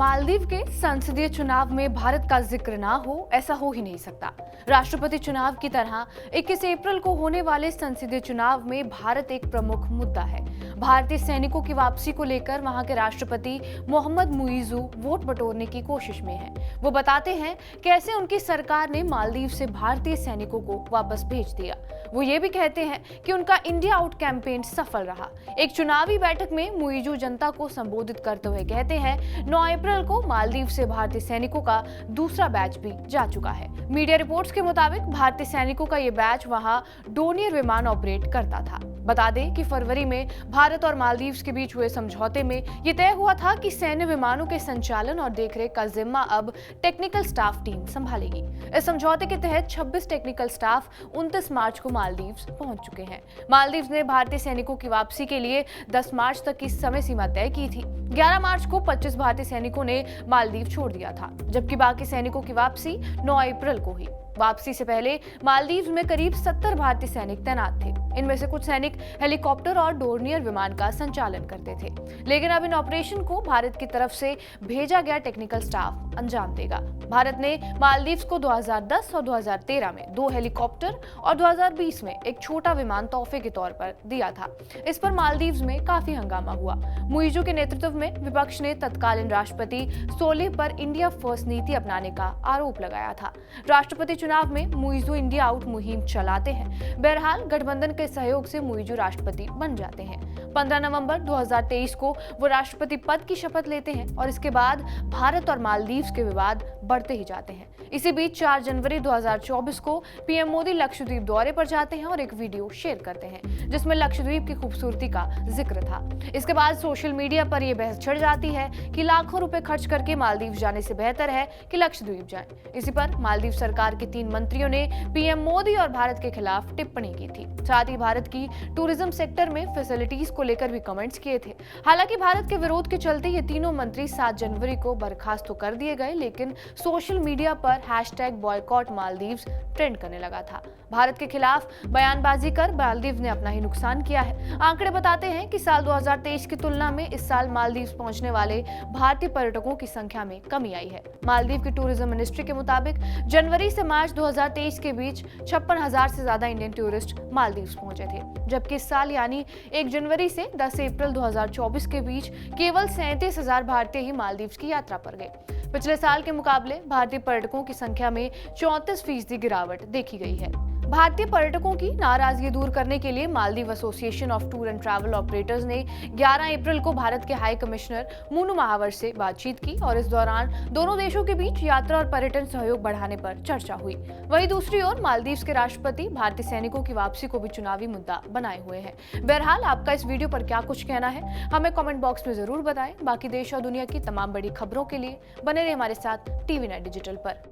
मालदीव के संसदीय चुनाव में भारत का जिक्र ना हो, ऐसा हो ही नहीं सकता। राष्ट्रपति चुनाव की तरह 21 अप्रैल को होने वाले संसदीय चुनाव में भारत एक प्रमुख मुद्दा है। भारतीय सैनिकों की वापसी को लेकर वहां के राष्ट्रपति मोहम्मद मुइज़ू वोट बटोरने की कोशिश में हैं। वो बताते हैं कैसे उनकी सरकार ने मालदीव से भारतीय सैनिकों को वापस भेज दिया। वो ये भी कहते हैं कि उनका इंडिया आउट कैंपेन सफल रहा। एक चुनावी बैठक में मुइज़ू जनता को संबोधित करते हुए कहते हैं 9 अप्रैल को मालदीव से भारतीय सैनिकों का दूसरा बैच भी जा चुका है। मीडिया रिपोर्ट्स के मुताबिक भारतीय सैनिकों का ये बैच वहां डोनियर विमान ऑपरेट करता था। बता दें कि फरवरी में भारत और मालदीव के बीच हुए समझौते में ये तय हुआ था कि सैन्य विमानों के संचालन और देखरेख का जिम्मा अब टेक्निकल स्टाफ टीम संभालेगी। इस समझौते के तहत 26 टेक्निकल स्टाफ 29 मार्च को मालदीव पहुंच चुके हैं। मालदीव ने भारतीय सैनिकों की वापसी के लिए 10 मार्च तक की समय सीमा तय की थी। 11 मार्च को 25 भारतीय सैनिकों ने मालदीव छोड़ दिया था, जबकि बाकी सैनिकों की वापसी 9 अप्रैल को हुई। वापसी से पहले मालदीव में करीब 70 भारतीय सैनिक तैनात थे। इनमें से कुछ सैनिक हेलीकॉप्टर और डोर्नियर विमान का संचालन करते थे, लेकिन अब इन ऑपरेशन को भारत की तरफ से भेजा गया टेक्निकल स्टाफ अंजाम देगा। भारत ने मालदीव को 2010 और 2013 में 2 हेलीकॉप्टर और 2020 में एक छोटा विमान तोहफे के तौर पर दिया था। इस पर मालदीव में काफी हंगामा हुआ। मुइज़ू के नेतृत्व में विपक्ष ने तत्कालीन राष्ट्रपति सोलिह पर इंडिया फर्स्ट नीति अपनाने का आरोप लगाया था। राष्ट्रपति चुनाव में मुइज़ू इंडिया आउट मुहिम चलाते हैं। बहरहाल गठबंधन के सहयोग से मुइज़ू राष्ट्रपति बन जाते हैं। 15 नवंबर 2023 को वो राष्ट्रपति पद की शपथ लेते हैं और इसके बाद भारत और मालदीव के विवाद बढ़ते ही जाते हैं। इसी बीच 4 जनवरी 2024 को पीएम मोदी लक्षद्वीप दौरे पर जाते हैं और एक वीडियो शेयर करते हैं जिसमें लक्षद्वीप की खूबसूरती का जिक्र था। इसके बाद सोशल मीडिया पर यह बहस छिड़ जाती है कि लाखों रुपए खर्च करके मालदीव जाने से बेहतर है कि लक्षद्वीप जाएं। इसी पर मालदीव सरकार के 3 मंत्रियों ने पीएम मोदी और भारत के खिलाफ टिप्पणी की थी। साथ ही भारत की टूरिज्म सेक्टर में फैसिलिटीज को लेकर भी कमेंट्स किए थे। हालांकि भारत के विरोध के चलते ये तीनों मंत्री 7 जनवरी को बर्खास्त तो कर दिए गए, लेकिन सोशल मीडिया पर #बॉयकॉट-मालदीव्स ट्रेंड करने लगा था। भारत के खिलाफ बयानबाजी कर मालदीव ने अपना ही नुकसान किया है। आंकड़े बताते हैं कि साल 2023 की तुलना में इस साल मालदीव पहुंचने वाले भारतीय पर्यटकों की संख्या में कमी आई है। मालदीव की टूरिज्म मिनिस्ट्री के मुताबिक जनवरी से मार्च 2023 के बीच 56,000 से ज्यादा इंडियन टूरिस्ट मालदीव पहुंचे थे, जबकि इस साल यानी 1 जनवरी से 10 अप्रैल 2024 के बीच केवल 37,000 भारतीय ही मालदीव की यात्रा पर गए। पिछले साल के मुकाबले भारतीय पर्यटकों की संख्या में 34% गिरावट देखी गई है। भारतीय पर्यटकों की नाराजगी दूर करने के लिए Maldives association of tour and travel operators ने 11 अप्रैल को भारत के हाई कमिश्नर मुनु महावर से बातचीत की और इस दौरान दोनों देशों के बीच यात्रा और पर्यटन सहयोग बढ़ाने पर चर्चा हुई। वहीं दूसरी ओर मालदीव के राष्ट्रपति भारतीय सैनिकों की वापसी को भी चुनावी मुद्दा बनाए हुए हैं। बहरहाल आपका इस वीडियो पर क्या कुछ कहना है, हमें कमेंट बॉक्स में जरूर बताएं। बाकी देश और दुनिया की तमाम बड़ी खबरों के लिए बने रहे हमारे साथ TV9 डिजिटल पर।